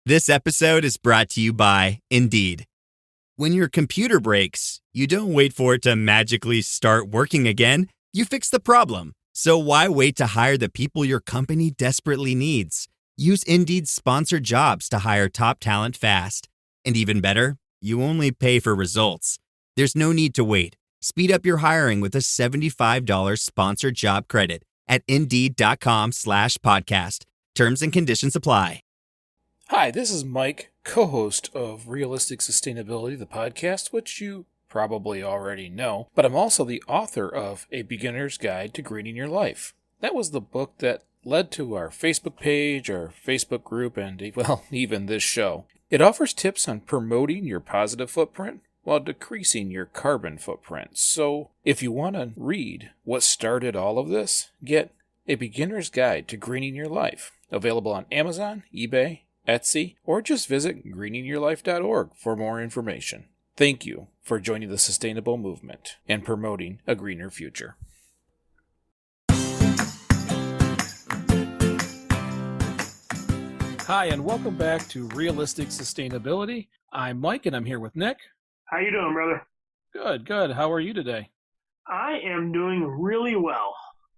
This episode is brought to you by Indeed. When your computer breaks, you don't wait for it to magically start working again. You fix the problem. So why wait to hire the people your company desperately needs? Use Indeed's sponsored jobs to hire top talent fast. And even better, you only pay for results. There's no need to wait. Speed up your hiring with a $75 sponsored job credit at Indeed.com/podcast. Terms and conditions apply. Hi, this is Mike, co-host of Realistic Sustainability, the podcast, which you probably already know, but I'm also the author of A Beginner's Guide to Greening Your Life. That was the book that led to our Facebook page, our Facebook group, and, well, even this show. It offers tips on promoting your positive footprint while decreasing your carbon footprint. So, if you want to read what started all of this, get A Beginner's Guide to Greening Your Life, available on Amazon, eBay, Etsy, or just visit greeningyourlife.org for more information. Thank you for joining the sustainable movement and promoting a greener future. Hi, and welcome back to Realistic Sustainability. I'm Mike, and I'm here with Nick. How you doing, brother? Good. How are you today? I am doing really well.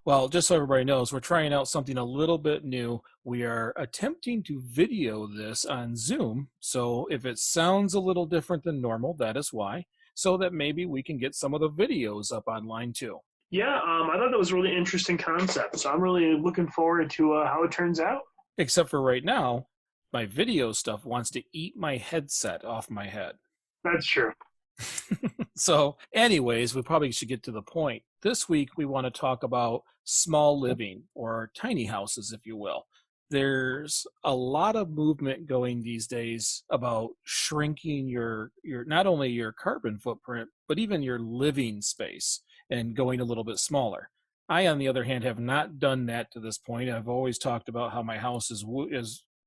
Well, just so everybody knows, we're trying out something a little bit new. We are attempting to video this on Zoom, so if it sounds a little different than normal, that is why, so that maybe we can get some of the videos up online too. Yeah, I thought that was a really interesting concept, so I'm really looking forward to how it turns out. Except for right now, my video stuff wants to eat my headset off my head. That's true. So anyways, we probably should get to the point. This week, we want to talk about small living, or tiny houses, if you will. There's a lot of movement going these days about shrinking your not only your carbon footprint, but even your living space and going a little bit smaller. I, on the other hand, have not done that to this point. I've always talked about how my house is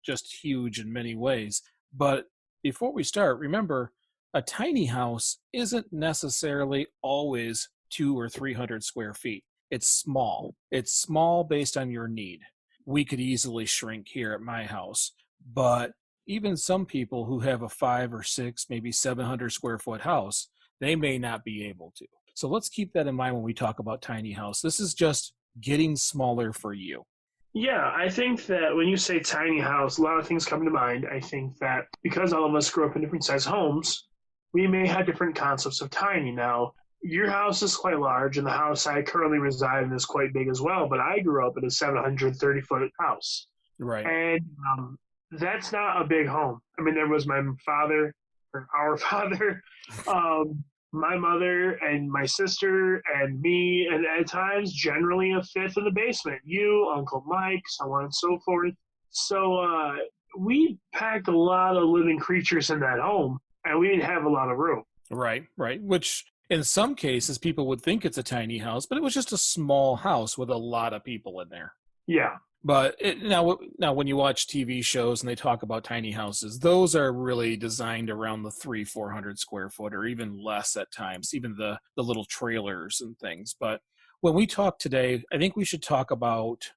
just huge in many ways. But before we start, remember, a tiny house isn't necessarily always 200 or 300 square feet. It's small. It's small based on your need. We could easily shrink here at my house, but even some people who have a 5 or 6, maybe 700 square foot house, they may not be able to. So let's keep that in mind when we talk about tiny house. This is just getting smaller for you. Yeah, I think that when you say tiny house, a lot of things come to mind. I think that because all of us grew up in different size homes, we may have different concepts of tiny. Now, your house is quite large, and the house I currently reside in is quite big as well, but I grew up in a 730-foot house. Right. And that's not a big home. I mean, there was my father, or our father, my mother, and my sister, and me, and at times, generally a fifth in the basement. You, Uncle Mike, so on and so forth. So we packed a lot of living creatures in that home, and we didn't have a lot of room. Right. Which in some cases people would think it's a tiny house, but it was just a small house with a lot of people in there. Yeah. But now when you watch TV shows and they talk about tiny houses, those are really designed around the 300-400 square foot, or even less at times, even the little trailers and things. But when we talk today, I think we should talk about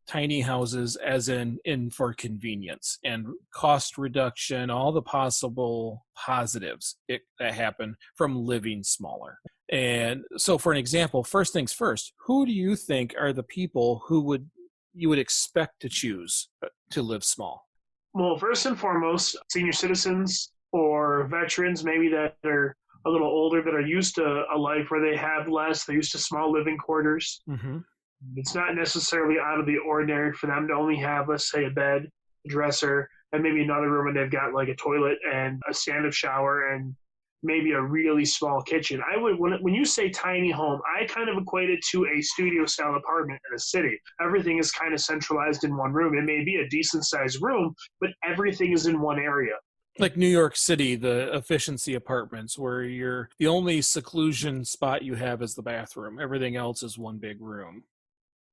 tiny houses as in for convenience and cost reduction, all the possible positives that happen from living smaller. And so for an example, first things first, who do you think are the people who you would expect to choose to live small? Well, first and foremost, senior citizens or veterans maybe that are a little older, that are used to a life where they have less. They're used to small living quarters. Mm-hmm. It's not necessarily out of the ordinary for them to only have, let's say, a bed, a dresser, and maybe another room, and they've got like a toilet and a stand-up shower and maybe a really small kitchen. When you say tiny home, I kind of equate it to a studio-style apartment in a city. Everything is kind of centralized in one room. It may be a decent-sized room, but everything is in one area. Like New York City, the efficiency apartments, where the only seclusion spot you have is the bathroom. Everything else is one big room.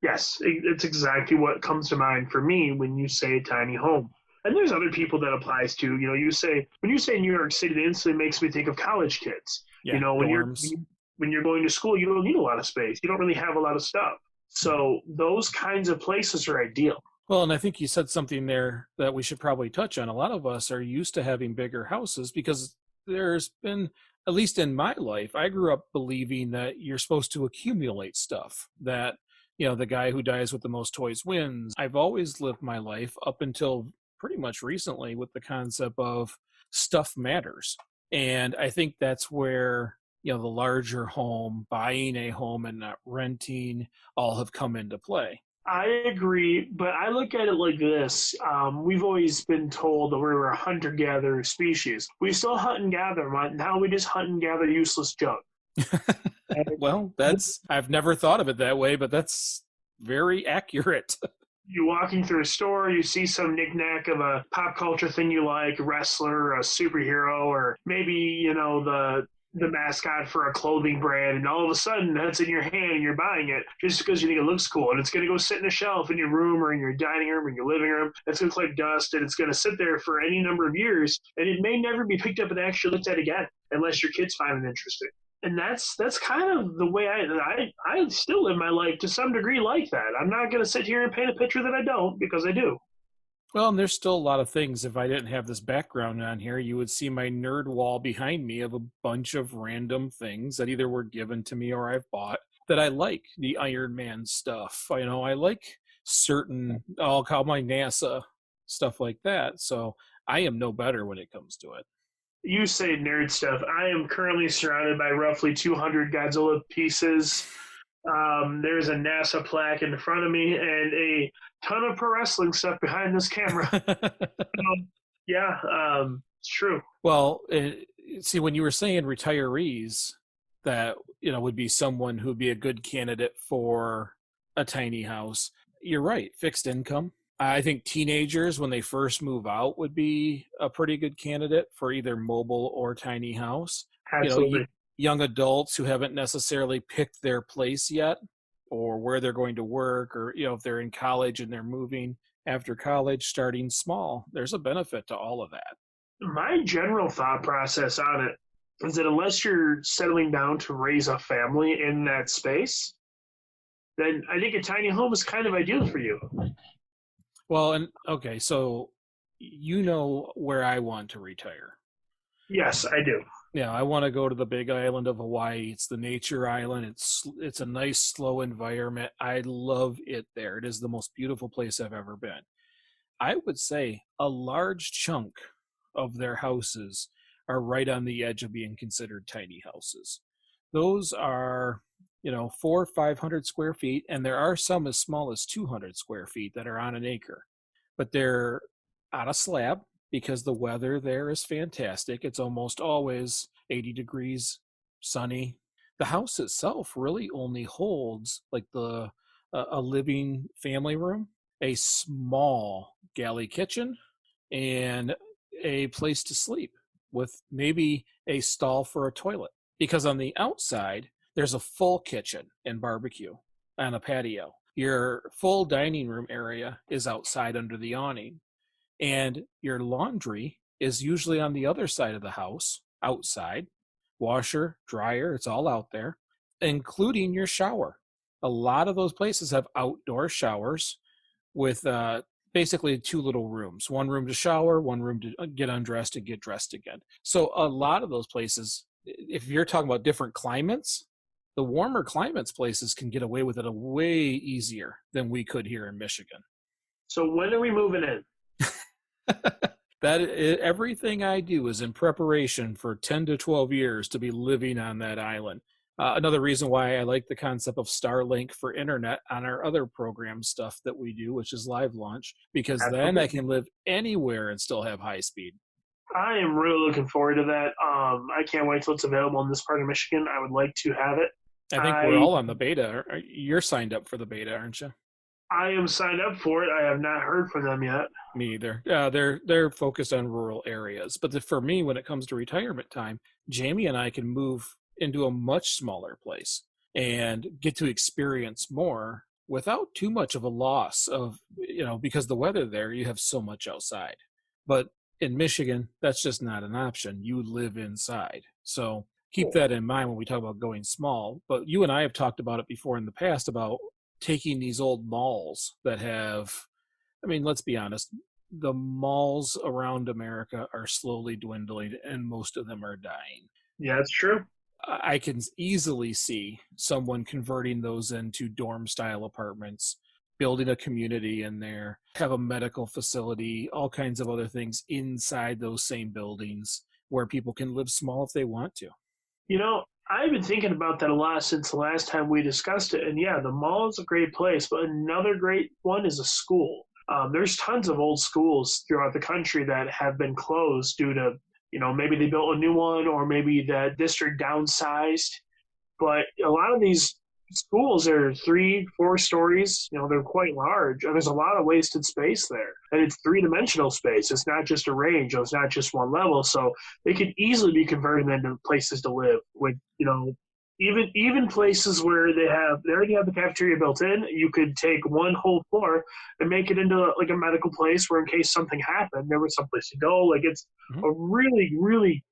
Yes, it's exactly what comes to mind for me when you say tiny home. And there's other people that applies to. When you say New York City, it instantly makes me think of college kids. Yeah, when dorms. you're going to school, you don't need a lot of space. You don't really have a lot of stuff. So those kinds of places are ideal. Well, and I think you said something there that we should probably touch on. A lot of us are used to having bigger houses because there's been, at least in my life, I grew up believing that you're supposed to accumulate stuff, that, the guy who dies with the most toys wins. I've always lived my life up until pretty much recently with the concept of stuff matters. And I think that's where, the larger home, buying a home and not renting, all have come into play. I agree, but I look at it like this. We've always been told that we were a hunter gatherer species. We still hunt and gather, but now we just hunt and gather useless junk. Well, I've never thought of it that way, but that's very accurate. You're walking through a store, you see some knickknack of a pop culture thing you like, a wrestler, a superhero, or maybe, the mascot for a clothing brand, and all of a sudden that's in your hand and you're buying it just because you think it looks cool, and it's going to go sit in a shelf in your room or in your dining room or in your living room. It's going to collect dust, and it's going to sit there for any number of years, and it may never be picked up and actually looked at again unless your kids find it interesting. And that's kind of the way I still live my life to some degree like that. I'm not going to sit here and paint a picture that I don't, because I do. Well, and there's still a lot of things. If I didn't have this background on here, you would see my nerd wall behind me of a bunch of random things that either were given to me or I've bought that I like. The Iron Man stuff. I like certain, I'll call my NASA stuff like that. So I am no better when it comes to it. You say nerd stuff. I am currently surrounded by roughly 200 Godzilla pieces. There's a NASA plaque in front of me and a ton of pro wrestling stuff behind this camera. It's true. Well, see, when you were saying retirees, that would be someone who'd be a good candidate for a tiny house. You're right. Fixed income. I think teenagers, when they first move out, would be a pretty good candidate for either mobile or tiny house. Absolutely. Young adults who haven't necessarily picked their place yet or where they're going to work, or if they're in college and they're moving after college, starting small. There's a benefit to all of that. My general thought process on it is that unless you're settling down to raise a family in that space, then I think a tiny home is kind of ideal for you. Well, and okay, so where I want to retire. Yes, I do. Yeah, I want to go to the big island of Hawaii. It's the nature island. It's a nice, slow environment. I love it there. It is the most beautiful place I've ever been. I would say a large chunk of their houses are right on the edge of being considered tiny houses. Those are, 400 or 500 square feet, and there are some as small as 200 square feet that are on an acre. But they're on a slab, because the weather there is fantastic. It's almost always 80 degrees, sunny. The house itself really only holds like a living family room, a small galley kitchen, and a place to sleep with maybe a stall for a toilet. Because on the outside, there's a full kitchen and barbecue on a patio. Your full dining room area is outside under the awning. And your laundry is usually on the other side of the house, outside. Washer, dryer, it's all out there, including your shower. A lot of those places have outdoor showers with basically two little rooms. One room to shower, one room to get undressed and get dressed again. So a lot of those places, if you're talking about different climates, the warmer climates places can get away with it way easier than we could here in Michigan. So when are we moving in? Everything I do is in preparation for 10 to 12 years to be living on that island. Another reason why I like the concept of Starlink for internet on our other program stuff that we do, which is live launch, because then I can live anywhere and still have high speed. I am really looking forward to that. I can't wait till it's available in this part of Michigan. I would like to have it. I think we're all on the beta. You're signed up for the beta, aren't you? I am signed up for it. I have not heard from them yet. Me either. They're focused on rural areas. But for me, when it comes to retirement time, Jamie and I can move into a much smaller place and get to experience more without too much of a loss of, because the weather there, you have so much outside. But in Michigan, that's just not an option. You live inside. So keep that in mind when we talk about going small. But you and I have talked about it before in the past about taking these old malls that have I mean, let's be honest. The malls around America are slowly dwindling, and most of them are dying. Yeah, it's true. I can easily see someone converting those into dorm style apartments, building a community in there, have a medical facility, all kinds of other things inside those same buildings where people can live small if they want to. You know, I've been thinking about that a lot since the last time we discussed it. And yeah, the mall is a great place, but another great one is a school. There's tons of old schools throughout the country that have been closed due to, maybe they built a new one or maybe the district downsized. But a lot of these schools are 3, 4 stories. They're quite large, and there's a lot of wasted space there. And it's three-dimensional space. It's not just a range. It's not just one level. So they could easily be converted into places to live. With even places where they already have the cafeteria built in. You could take one whole floor and make it into like a medical place where in case something happened, there was someplace to go. Like it's a really, really,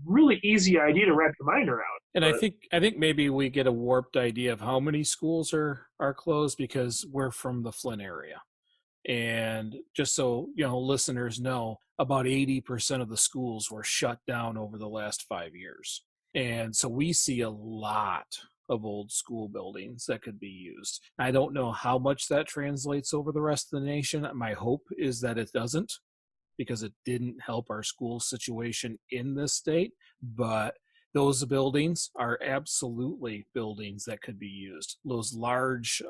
really easy idea to wrap your mind around. And I think maybe we get a warped idea of how many schools are closed because we're from the Flint area. And just so listeners know, about 80% of the schools were shut down over the last 5 years. And so we see a lot of old school buildings that could be used. I don't know how much that translates over the rest of the nation. My hope is that it doesn't, because it didn't help our school situation in this state. But those buildings are absolutely buildings that could be used. Those large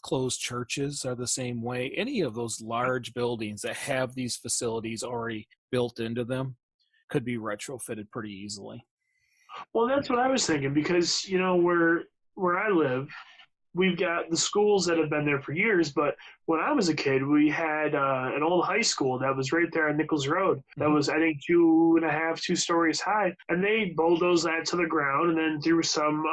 closed churches are the same way. Any of those large buildings that have these facilities already built into them could be retrofitted pretty easily. Well, that's what I was thinking because, where I live, we've got the schools that have been there for years. But when I was a kid, we had an old high school that was right there on Nichols Road. That was, I think, 2 stories high. And they bulldozed that to the ground and then threw some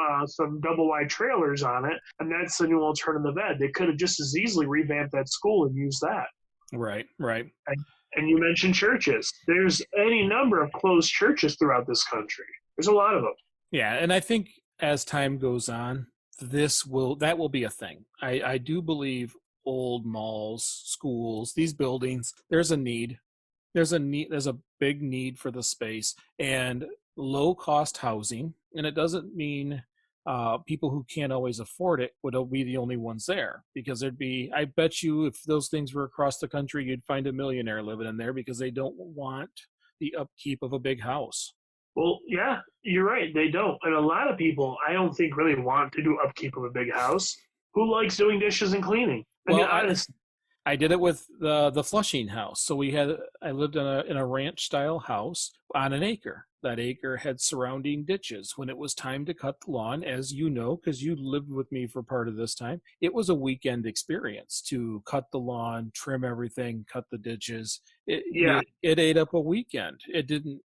double wide trailers on it. And that's the new alternative ed. They could have just as easily revamped that school and used that. Right. And you mentioned churches. There's any number of closed churches throughout this country. There's a lot of them. Yeah, and I think as time goes on, that will be a thing. I do believe old malls, schools, these buildings, there's a need. There's a big need for the space and low cost housing. And it doesn't mean people who can't always afford it would be the only ones there, because I bet you if those things were across the country, you'd find a millionaire living in there because they don't want the upkeep of a big house. Well, yeah, you're right. They don't. And a lot of people, I don't think, really want to do upkeep of a big house. Who likes doing dishes and cleaning? I did it with the Flushing house. So I lived in a ranch style house on an acre. That acre had surrounding ditches. When it was time to cut the lawn, as you know, because you lived with me for part of this time, it was a weekend experience to cut the lawn, trim everything, cut the ditches. It ate up a weekend. It didn't.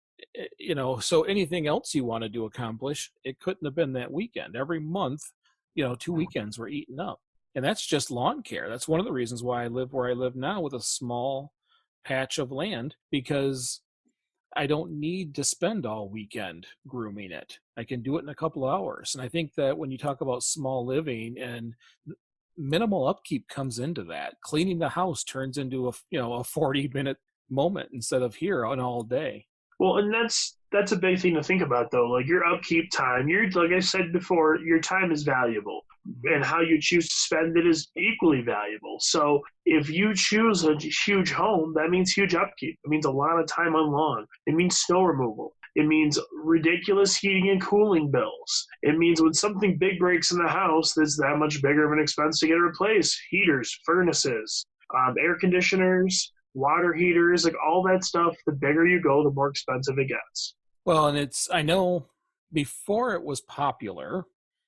So anything else you wanted to accomplish, it couldn't have been that weekend. Every month, 2 weekends were eaten up. And that's just lawn care. That's one of the reasons why I live where I live now with a small patch of land, because I don't need to spend all weekend grooming it. I can do it in a couple of hours. And I think that when you talk about small living and minimal upkeep comes into that, cleaning the house turns into a 40-minute moment instead of here an all day. Well, and that's a big thing to think about, though. Like your upkeep time, like I said before, your time is valuable, and how you choose to spend it is equally valuable. So if you choose a huge home, that means huge upkeep. It means a lot of time on lawn. It means snow removal. It means ridiculous heating and cooling bills. It means when something big breaks in the house, that's that much bigger of an expense to get it replaced. Heaters, furnaces, air conditioners, water heaters, like all that stuff. The bigger you go, the more expensive it gets. Well, and I know before it was popular,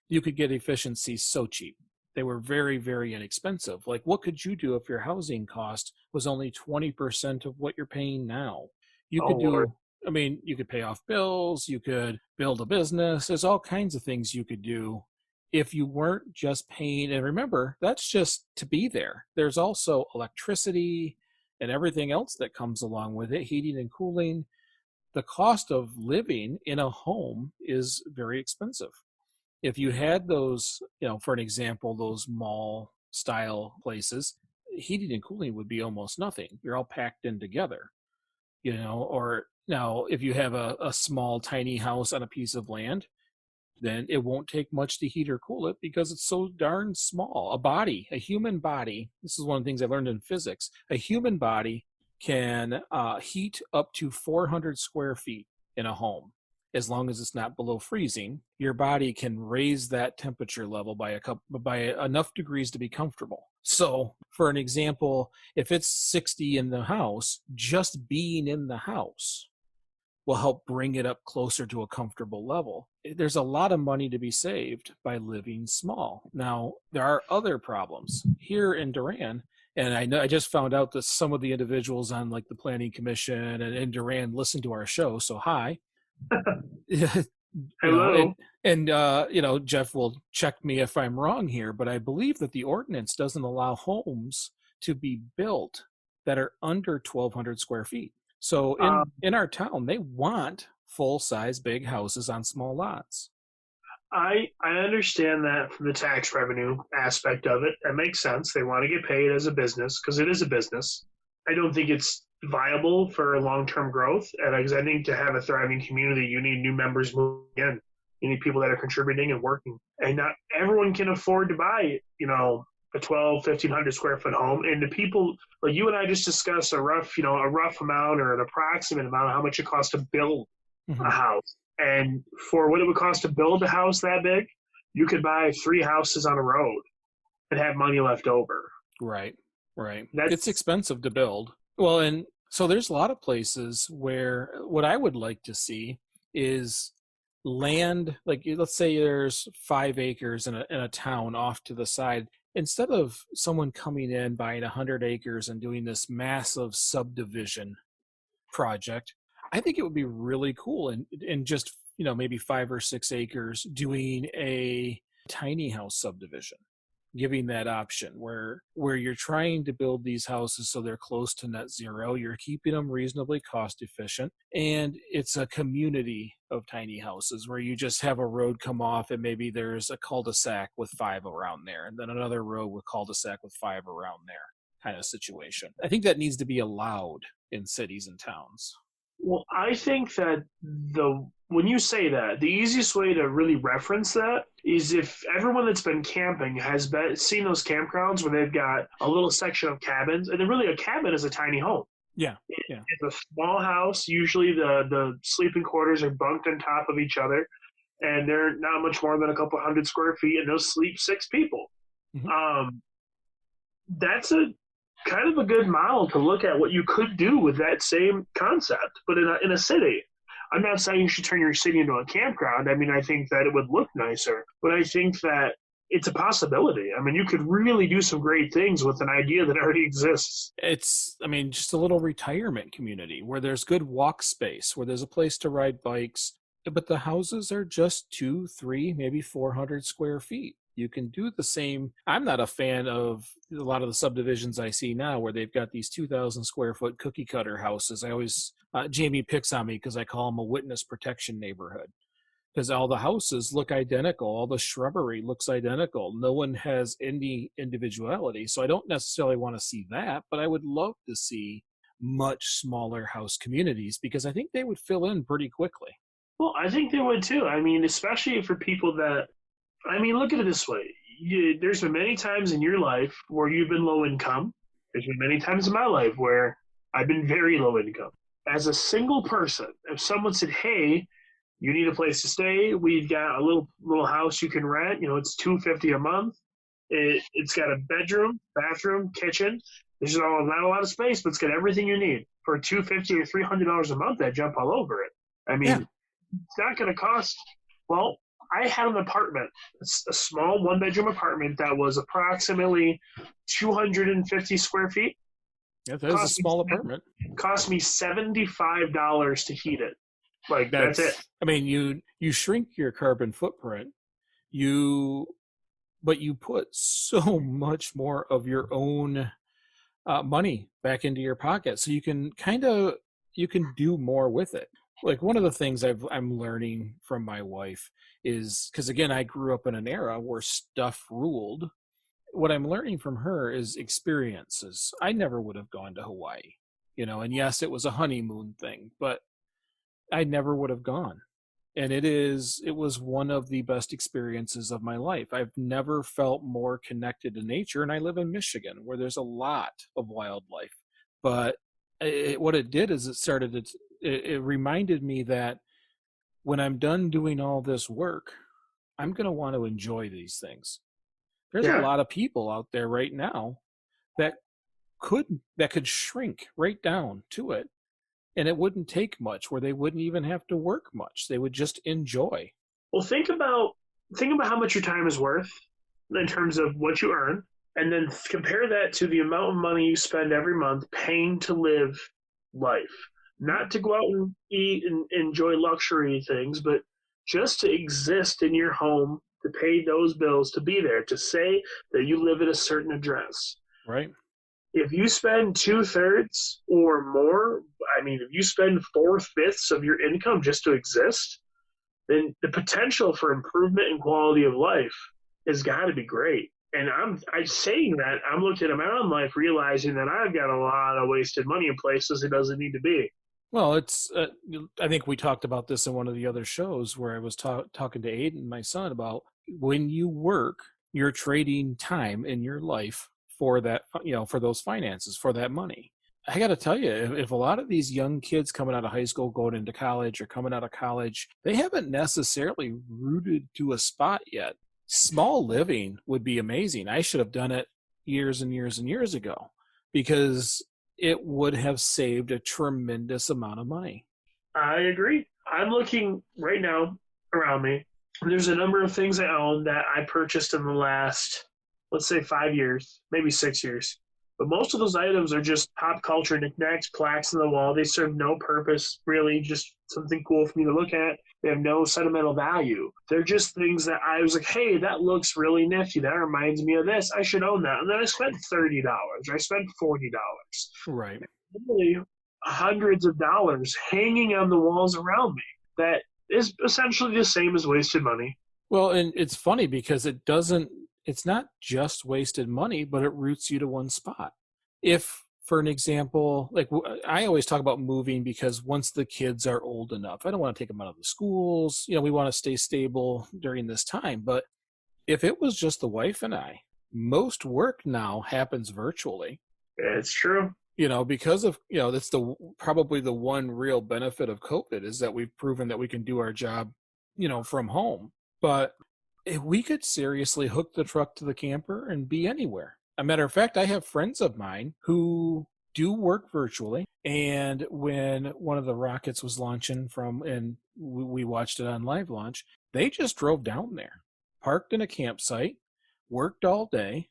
you could get efficiencies so cheap. They were very, very inexpensive. Like, what could you do if your housing cost was only 20% of what you're paying now? You could pay off bills, you could build a business. There's all kinds of things you could do if you weren't just paying. And remember, that's just to be there. There's also electricity and everything else that comes along with it, heating and cooling. The cost of living in a home is very expensive. If you had those, for an example, those mall style places, heating and cooling would be almost nothing. You're all packed in together, or now if you have a small, tiny house on a piece of land, then it won't take much to heat or cool it because it's so darn small. A human body, this is one of the things I learned in physics, a human body can heat up to 400 square feet in a home. As long as it's not below freezing, your body can raise that temperature level by enough degrees to be comfortable. So, for an example, if it's 60 in the house, just being in the house will help bring it up closer to a comfortable level. There's a lot of money to be saved by living small. Now, there are other problems here in Duran, and I know I just found out that some of the individuals on like the Planning Commission and in Duran listen to our show, so hi. Hello. Jeff will check me if I'm wrong here, but I believe that the ordinance doesn't allow homes to be built that are under 1,200 square feet. So in our town, they want full-size big houses on small lots. I understand that from the tax revenue aspect of it. That makes sense. They want to get paid as a business because it is a business. I don't think it's viable for long-term growth. And because I think to have a thriving community, you need new members moving in. You need people that are contributing and working. And not everyone can afford to buy, a 1,500 square foot home. And the people like you and I just discussed a rough amount or an approximate amount of how much it costs to build a house. And for what it would cost to build a house that big, you could buy 3 houses on a road and have money left over. Right. It's expensive to build. Well, and so there's a lot of places where what I would like to see is land, like let's say there's 5 acres in a town off to the side. Instead of someone coming in, buying 100 acres and doing this massive subdivision project, I think it would be really cool and just, maybe 5 or 6 acres doing a tiny house subdivision, giving that option where you're trying to build these houses so they're close to net zero. You're keeping them reasonably cost efficient. And it's a community of tiny houses where you just have a road come off and maybe there's a cul-de-sac with 5 around there and then another road with cul-de-sac with 5 around there kind of situation. I think that needs to be allowed in cities and towns. Well, I think that when you say that, the easiest way to really reference that is if everyone that's been camping has seen those campgrounds where they've got a little section of cabins, and then really a cabin is a tiny home. Yeah. It's a small house. Usually the sleeping quarters are bunked on top of each other, and they're not much more than a couple 100 square feet, and they'll sleep 6 people. Mm-hmm. That's a kind of a good model to look at what you could do with that same concept, but in a city. I'm not saying you should turn your city into a campground. I mean, I think that it would look nicer, but I think that it's a possibility. I mean, you could really do some great things with an idea that already exists. It's, just a little retirement community where there's good walk space, where there's a place to ride bikes, but the houses are just 2, 3, maybe 400 square feet. You can do the same. I'm not a fan of a lot of the subdivisions I see now where they've got these 2,000 square foot cookie cutter houses. I always, Jamie picks on me because I call them a witness protection neighborhood because all the houses look identical. All the shrubbery looks identical. No one has any individuality. So I don't necessarily want to see that, but I would love to see much smaller house communities because I think they would fill in pretty quickly. Well, I think they would too. I mean, especially for people that, look at it this way. There's been many times in your life where you've been low income. There's been many times in my life where I've been very low income. As a single person, if someone said, hey, you need a place to stay, we've got a little house you can rent, it's $250 a month. It's got a bedroom, bathroom, kitchen. There's not a lot of space, but it's got everything you need. For $250 or $300 a month, I jump all over it. It's not going to cost, well, I had an apartment, a small 1-bedroom apartment that was approximately 250 square feet. Yeah, that is a small apartment. Cost me $75 to heat it. Like that's it. You shrink your carbon footprint, but you put so much more of your own money back into your pocket, so you can do more with it. Like one of the things I'm learning from my wife is because again I grew up in an era where stuff ruled, what I'm learning from her is experiences. I never would have gone to Hawaii, and yes, it was a honeymoon thing, but I never would have gone. And it was one of the best experiences of my life. I've never felt more connected to nature, and I live in Michigan where there's a lot of wildlife. But what it did is it reminded me that when I'm done doing all this work, I'm going to want to enjoy these things. There's a Yeah. lot of people out there right now that could shrink right down to it, and it wouldn't take much, where they wouldn't even have to work much. They would just enjoy. Well, think about how much your time is worth in terms of what you earn, and then compare that to the amount of money you spend every month paying to live life. Not to go out and eat and enjoy luxury things, but just to exist in your home, to pay those bills, to be there, to say that you live at a certain address. Right. If you spend 2/3 or more, I mean, if you spend 4/5 of your income just to exist, then the potential for improvement in quality of life has got to be great. And I'm saying that I'm looking at my own life, realizing that I've got a lot of wasted money in places it doesn't need to be. Well, I think we talked about this in one of the other shows where I was talking to Aiden, my son, about when you work, you're trading time in your life for that, for those finances, for that money. I got to tell you, if a lot of these young kids coming out of high school, going into college, or coming out of college, they haven't necessarily rooted to a spot yet. Small living would be amazing. I should have done it years and years and years ago, because it would have saved a tremendous amount of money. I agree. I'm looking right now around me. There's a number of things I own that I purchased in the last, let's say, 5 years, maybe 6 years. But most of those items are just pop culture knickknacks, plaques on the wall. They serve no purpose, really, just something cool for me to look at. They have no sentimental value. They're just things that I was like, hey, that looks really nifty. That reminds me of this. I should own that. And then I spent $30 or I spent $40. Right. Literally hundreds of dollars hanging on the walls around me. That is essentially the same as wasted money. Well, and it's funny because it's not just wasted money, but it roots you to one spot. If, for an example, like I always talk about moving, because once the kids are old enough, I don't want to take them out of the schools. We want to stay stable during this time. But if it was just the wife and I, most work now happens virtually. It's true. Because of, that's probably the one real benefit of COVID, is that we've proven that we can do our job, from home. But if we could seriously hook the truck to the camper and be anywhere. A matter of fact, I have friends of mine who do work virtually. And when one of the rockets was launching and we watched it on live launch, they just drove down there, parked in a campsite, worked all day,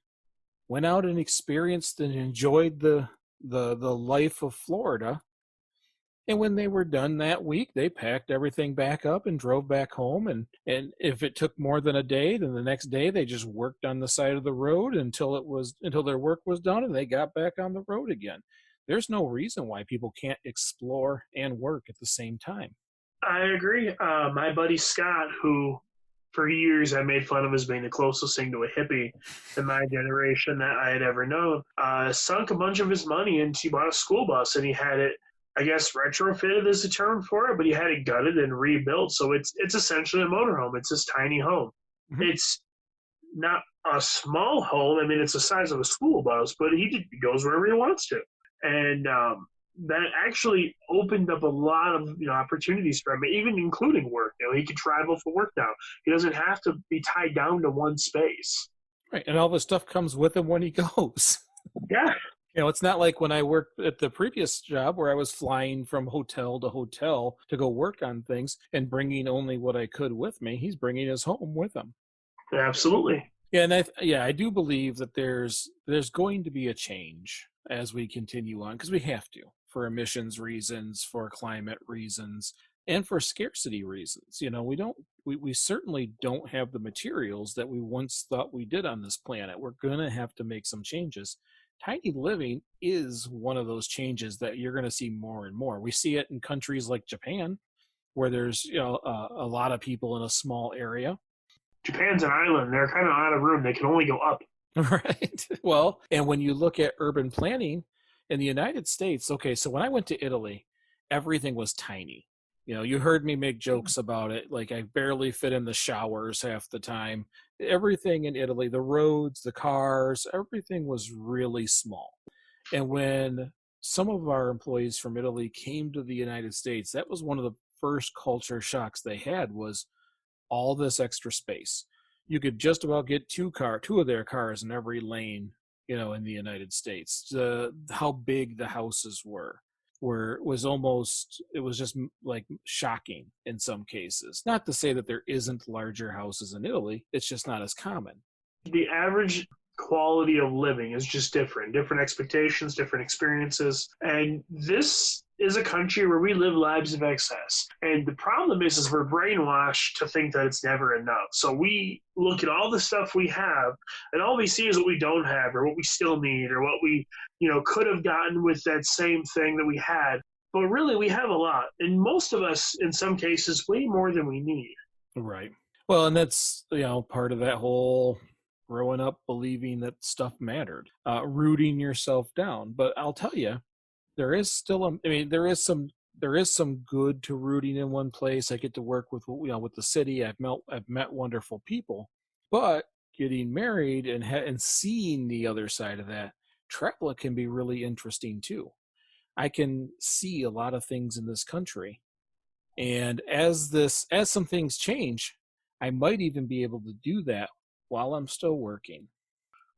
went out and experienced and enjoyed the life of Florida. And when they were done that week, they packed everything back up and drove back home. And if it took more than a day, then the next day they just worked on the side of the road until their work was done, and they got back on the road again. There's no reason why people can't explore and work at the same time. I agree. My buddy Scott, who for years I made fun of as being the closest thing to a hippie in my generation that I had ever known, sunk a bunch of his money into, he bought a school bus, and he had it, I guess, retrofitted is the term for it, but he had it gutted and rebuilt. So it's essentially a motorhome. It's this tiny home. Mm-hmm. It's not a small home. I mean, it's the size of a school bus, but he goes wherever he wants to. And that actually opened up a lot of opportunities for him, even including work. He could travel for work now. He doesn't have to be tied down to one space. Right, and all the stuff comes with him when he goes. Yeah. It's not like when I worked at the previous job where I was flying from hotel to hotel to go work on things and bringing only what I could with me. He's bringing his home with him. Absolutely. Yeah, and I do believe that there's going to be a change as we continue on, because we have to, for emissions reasons, for climate reasons, and for scarcity reasons. We certainly don't have the materials that we once thought we did on this planet. We're going to have to make some changes. Tiny living is one of those changes that you're going to see more and more. We see it in countries like Japan, where there's a lot of people in a small area. Japan's an island. They're kind of out of room. They can only go up. Right. Well, and when you look at urban planning in the United States, okay, so when I went to Italy, everything was tiny. You heard me make jokes about it. Like I barely fit in the showers half the time. Everything in Italy, the roads, the cars, everything was really small. And when some of our employees from Italy came to the United States, that was one of the first culture shocks they had was all this extra space. You could just about get two of their cars in every lane, in the United States. How big the houses were it was just like shocking in some cases. Not to say that there isn't larger houses in Italy, it's just not as common. The average quality of living is just different expectations, different experiences. And this is a country where we live lives of excess. And the problem is we're brainwashed to think that it's never enough. So we look at all the stuff we have, and all we see is what we don't have, or what we still need, or what we, could have gotten with that same thing that we had. But really, we have a lot. And most of us, in some cases, way more than we need. Right. Well, and that's, part of that whole growing up believing that stuff mattered, rooting yourself down. But I'll tell you, there is still there is some good to rooting in one place. I get to work with with the city. I've met wonderful people, but getting married and seeing the other side of that, travel can be really interesting too. I can see a lot of things in this country, and as some things change, I might even be able to do that while I'm still working.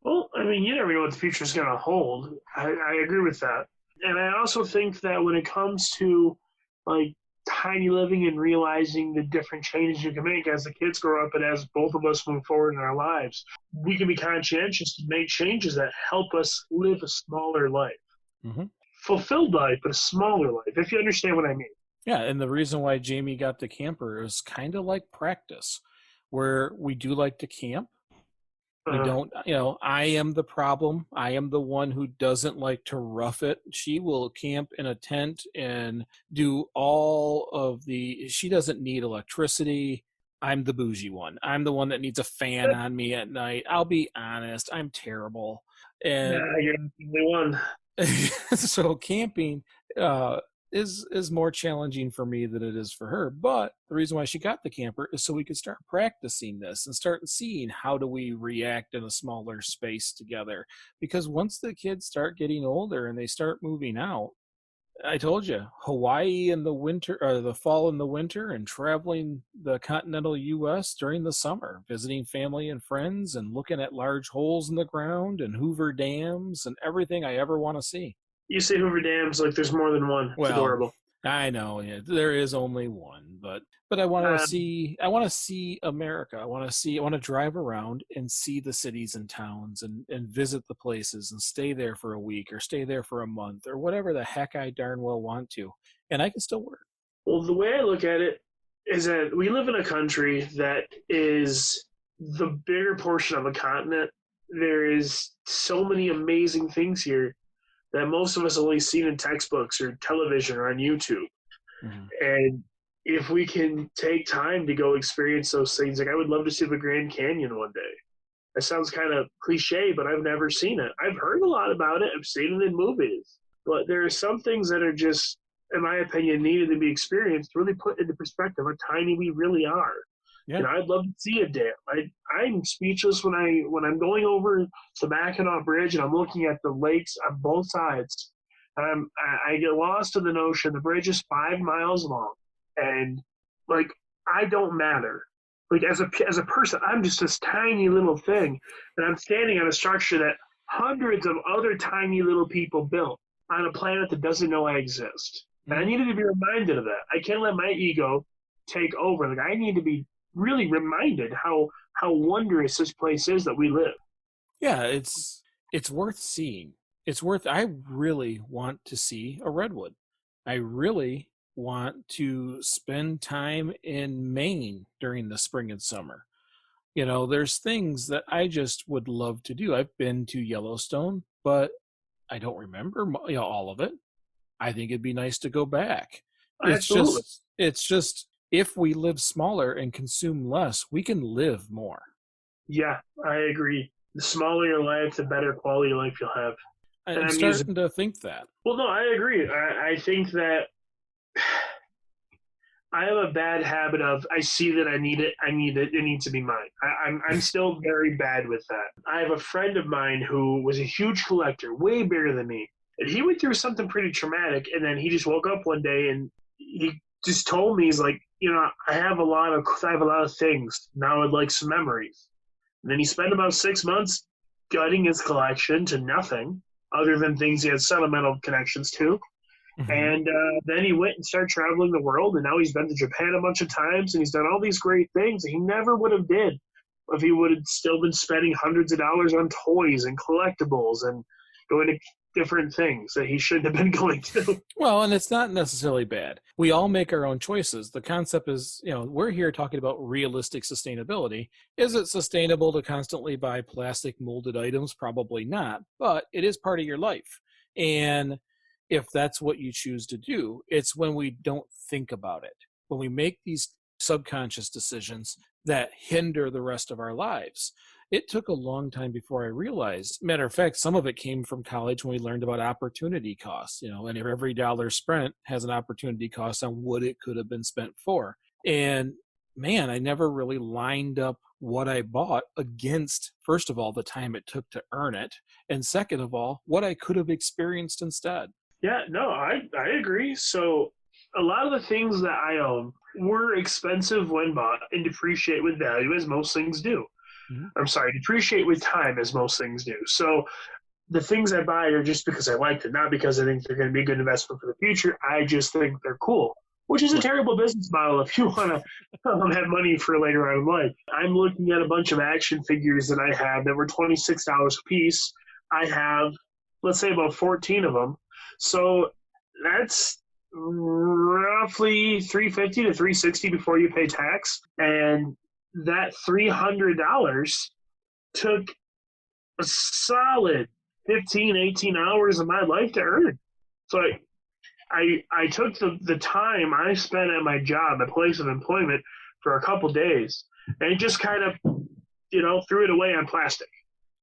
Well, you never know what the future is going to hold. I agree with that. And I also think that when it comes to like tiny living and realizing the different changes you can make as the kids grow up and as both of us move forward in our lives, we can be conscientious to make changes that help us live a smaller life. Mm-hmm. Fulfilled life, but a smaller life, if you understand what I mean. Yeah, and the reason why Jamie got the camper is kind of like practice, where we do like to camp. We don't, I am the problem. I am the one who doesn't like to rough it. She will camp in a tent and do she doesn't need electricity. I'm the bougie one. I'm the one that needs a fan on me at night. I'll be honest, I'm terrible. And you're the only one. So camping, is more challenging for me than it is for her. But the reason why she got the camper is so we could start practicing this and start seeing how do we react in a smaller space together. Because once the kids start getting older and they start moving out, I told you, Hawaii in the winter, or the fall and the winter, and traveling the continental U.S. during the summer, visiting family and friends and looking at large holes in the ground and Hoover dams and everything I ever want to see. You say Hoover Dams like there's more than one. It's adorable. I know, yeah, there is only one, but I want to see America. I want to drive around and see the cities and towns and visit the places and stay there for a week or stay there for a month or whatever the heck I darn well want to. And I can still work. Well, the way I look at it is that we live in a country that is the bigger portion of a continent. There is so many amazing things here that most of us only seen in textbooks or television or on YouTube. Mm-hmm. And if we can take time to go experience those things, like I would love to see the Grand Canyon one day. That sounds kind of cliche, but I've never seen it. I've heard a lot about it. I've seen it in movies. But there are some things that are just, in my opinion, needed to be experienced, really put into perspective how tiny we really are. Yeah. I'd love to see a dam. I'm speechless when I'm going over the Mackinac Bridge and I'm looking at the lakes on both sides. And I get lost in the notion. The bridge is 5 miles long, and I don't matter. As a person, I'm just this tiny little thing, and I'm standing on a structure that hundreds of other tiny little people built on a planet that doesn't know I exist. Mm-hmm. And I needed to be reminded of that. I can't let my ego take over. I need to be really reminded how wondrous this place is that we live. Yeah, it's worth seeing. I really want to see a redwood. I really want to spend time in Maine during the spring and summer. There's things that I just would love to do. I've been to Yellowstone, but I don't remember all of it. I think it'd be nice to go back. Absolutely. It's just if we live smaller and consume less, we can live more. Yeah, I agree. the smaller your life, the better quality of life you'll have. And I'm starting to think that. Well, no, I agree. I think that I have a bad habit of I see that I need it, it needs to be mine. I'm still very bad with that. I have a friend of mine who was a huge collector, way bigger than me. And he went through something pretty traumatic, and then he just woke up one day and he just told me, he's like, I have a lot of things. Now I'd like some memories. And then he spent about 6 months gutting his collection to nothing other than things he had sentimental connections to. Mm-hmm. And then he went and started traveling the world, and now he's been to Japan a bunch of times, and he's done all these great things that he never would have did if he would have still been spending hundreds of dollars on toys and collectibles and going to different things that he shouldn't have been going to. Well, and it's not necessarily bad. We all make our own choices. The concept is, we're here talking about realistic sustainability. Is it sustainable to constantly buy plastic molded items? Probably not, but it is part of your life. And if that's what you choose to do, it's when we don't think about it, when we make these subconscious decisions that hinder the rest of our lives. It took a long time before I realized. Matter of fact, some of it came from college when we learned about opportunity costs, and if every dollar spent has an opportunity cost on what it could have been spent for. And man, I never really lined up what I bought against, first of all, the time it took to earn it, and second of all, what I could have experienced instead. Yeah, no, I agree. So a lot of the things that I own were expensive when bought and depreciate with value, as most things do. Mm-hmm. I'm sorry, depreciate with time, as most things do. So the things I buy are just because I like them, not because I think they're going to be a good investment for the future. I just think they're cool, which is a terrible business model if you want to have money for later on in life. I'm looking at a bunch of action figures that I have that were $26 a piece. I have, let's say, about 14 of them. So that's roughly $350 to $360 before you pay tax. And that $300 took a solid 15, 18 hours of my life to earn. So I took the time I spent at my job, my place of employment, for a couple days, and it just kind of, threw it away on plastic.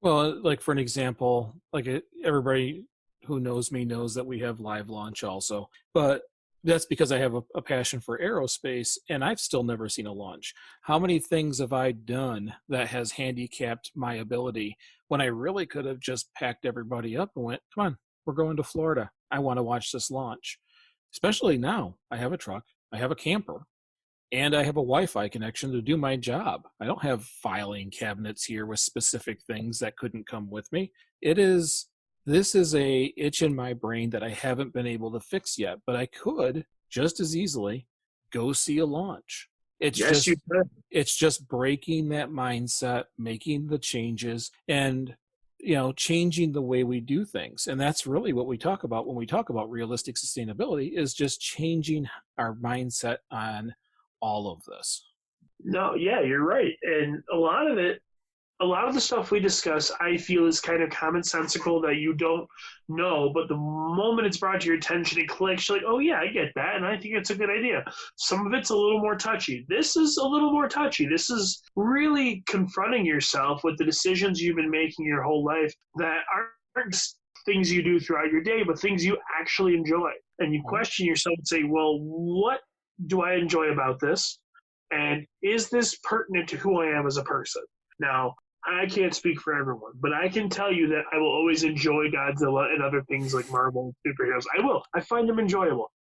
Well, like for an example, like everybody who knows me knows that we have live launch also, but that's because I have a passion for aerospace, and I've still never seen a launch. How many things have I done that has handicapped my ability when I really could have just packed everybody up and went, come on, we're going to Florida. I want to watch this launch. Especially now, I have a truck, I have a camper, and I have a Wi-Fi connection to do my job. I don't have filing cabinets here with specific things that couldn't come with me. This is a itch in my brain that I haven't been able to fix yet, but I could just as easily go see a launch. It's just breaking that mindset, making the changes, and changing the way we do things. And that's really what we talk about when we talk about realistic sustainability, is just changing our mindset on all of this. No, yeah, you're right. And a lot of the stuff we discuss, I feel, is kind of commonsensical that you don't know, but the moment it's brought to your attention, it clicks. You're like, oh yeah, I get that, and I think it's a good idea. Some of it's a little more touchy. This is a little more touchy. This is really confronting yourself with the decisions you've been making your whole life that aren't just things you do throughout your day, but things you actually enjoy. And you question yourself and say, well, what do I enjoy about this? And is this pertinent to who I am as a person? Now, I can't speak for everyone, but I can tell you that I will always enjoy Godzilla and other things like Marvel superheroes. I will. I find them enjoyable.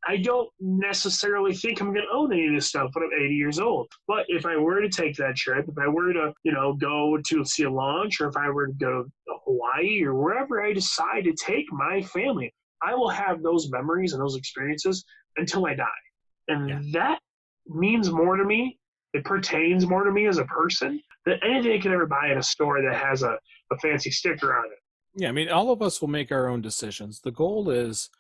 I don't necessarily think I'm going to own any of this stuff when I'm 80 years old. But if I were to take that trip, if I were to, go to see a launch, or if I were to go to Hawaii or wherever I decide to take my family, I will have those memories and those experiences until I die. And that means more to me. It pertains more to me as a person than anything I could ever buy in a store that has a fancy sticker on it. Yeah, I mean, all of us will make our own decisions. The goal is,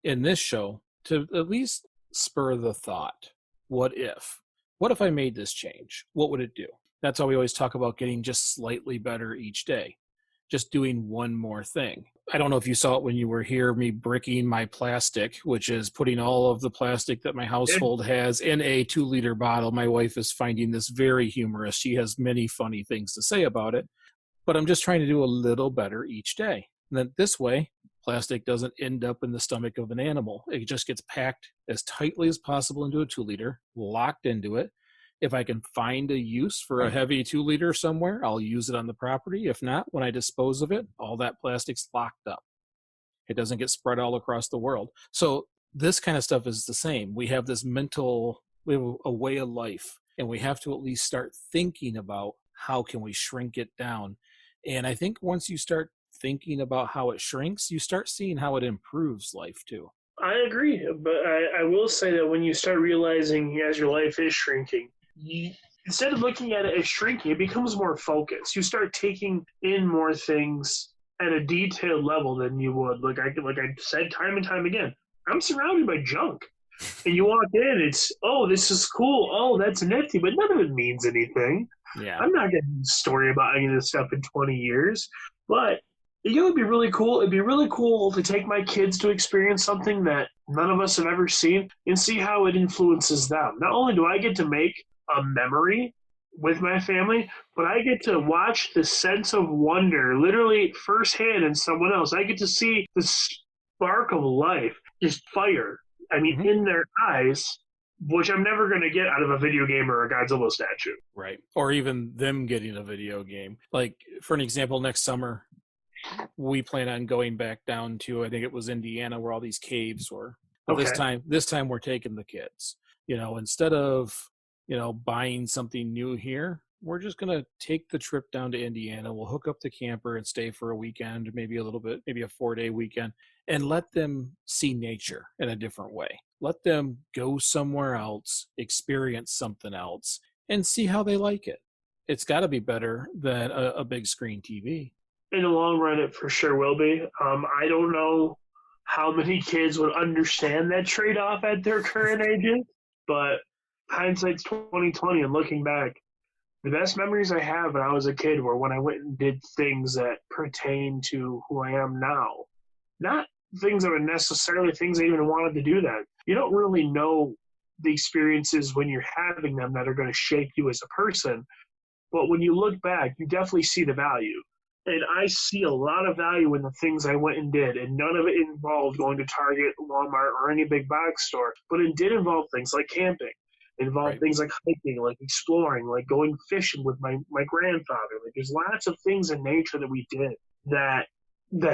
in this show, to at least spur the thought, what if? What if I made this change? What would it do? That's why we always talk about getting just slightly better each day, just doing one more thing. I don't know if you saw it when you were here, me bricking my plastic, which is putting all of the plastic that my household has in a 2-liter bottle. My wife is finding this very humorous. She has many funny things to say about it. but I'm just trying to do a little better each day. And then this way, plastic doesn't end up in the stomach of an animal. It just gets packed as tightly as possible into a 2-liter, locked into it. If I can find a use for a heavy 2-liter somewhere, I'll use it on the property. If not, when I dispose of it, all that plastic's locked up. It doesn't get spread all across the world. So this kind of stuff is the same. We have this we have a way of life, and we have to at least start thinking about how can we shrink it down. And I think once you start thinking about how it shrinks, you start seeing how it improves life too. I agree, but I will say that when you start realizing as your life is shrinking, instead of looking at it as shrinking, it becomes more focused. You start taking in more things at a detailed level than you would. Like I said time and time again, I'm surrounded by junk. And you walk in, it's, oh, this is cool. Oh, that's nifty, but none of it means anything. Yeah. I'm not getting a story about any of this stuff in 20 years. But it would be really cool. It'd be really cool to take my kids to experience something that none of us have ever seen and see how it influences them. Not only do I get to make a memory with my family, but I get to watch the sense of wonder literally firsthand in someone else. I get to see the spark of life, just fire. I mean, in their eyes, which I'm never going to get out of a video game or a Godzilla statue. Right. Or even them getting a video game. Like, for an example, next summer, we plan on going back down to, I think it was Indiana, where all these caves were. But Okay. this time we're taking the kids. Instead of, buying something new here, we're just going to take the trip down to Indiana. We'll hook up the camper and stay for a weekend, maybe a 4-day weekend, and let them see nature in a different way. Let them go somewhere else, experience something else, and see how they like it. It's got to be better than a big screen TV. In the long run, it for sure will be. I don't know how many kids would understand that trade-off at their current ages, but hindsight's 2020, and looking back, the best memories I have when I was a kid were when I went and did things that pertain to who I am now. Not things that were necessarily things I even wanted to do then. You don't really know the experiences when you're having them that are going to shape you as a person, but when you look back, you definitely see the value. And I see a lot of value in the things I went and did, and none of it involved going to Target, Walmart, or any big box store, but it did involve things like camping. It involved things like hiking, like exploring, like going fishing with my grandfather. Like, there's lots of things in nature that we did that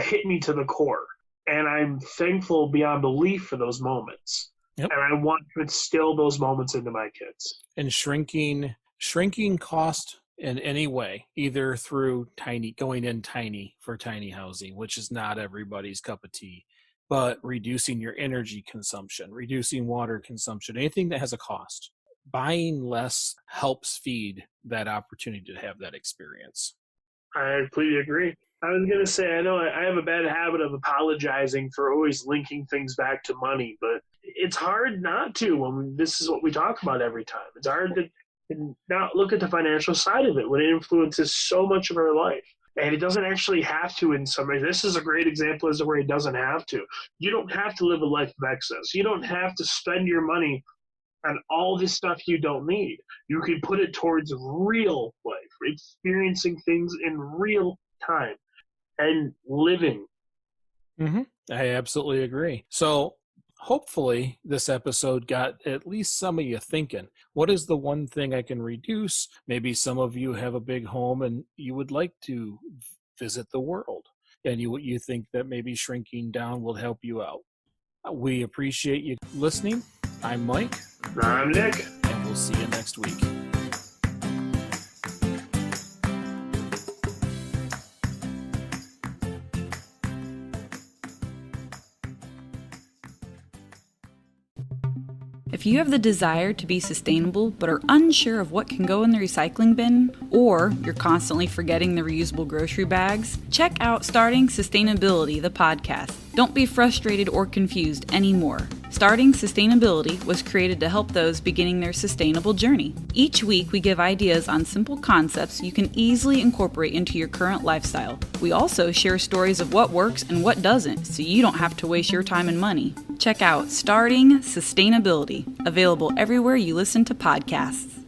hit me to the core. And I'm thankful beyond belief for those moments. Yep. And I want to instill those moments into my kids. And shrinking cost in any way, either through going in tiny for tiny housing, which is not everybody's cup of tea, but reducing your energy consumption, reducing water consumption, anything that has a cost. Buying less helps feed that opportunity to have that experience. I completely agree. I was going to say, I know I have a bad habit of apologizing for always linking things back to money, but it's hard not to when this is what we talk about every time. It's hard to not look at the financial side of it when it influences so much of our life. And it doesn't actually have to in some way. This is a great example as to where it doesn't have to. You don't have to live a life of excess. You don't have to spend your money on all this stuff you don't need. You can put it towards real life, experiencing things in real time and living. Mm-hmm. I absolutely agree. So hopefully this episode got at least some of you thinking, what is the one thing I can reduce? Maybe some of you have a big home and you would like to visit the world, and you think that maybe shrinking down will help you out. We appreciate you listening. I'm Mike. I'm Nick. And we'll see you next week. If you have the desire to be sustainable but are unsure of what can go in the recycling bin, or you're constantly forgetting the reusable grocery bags, check out Starting Sustainability, the podcast. Don't be frustrated or confused anymore. Starting Sustainability was created to help those beginning their sustainable journey. Each week, we give ideas on simple concepts you can easily incorporate into your current lifestyle. We also share stories of what works and what doesn't, so you don't have to waste your time and money. Check out Starting Sustainability, available everywhere you listen to podcasts.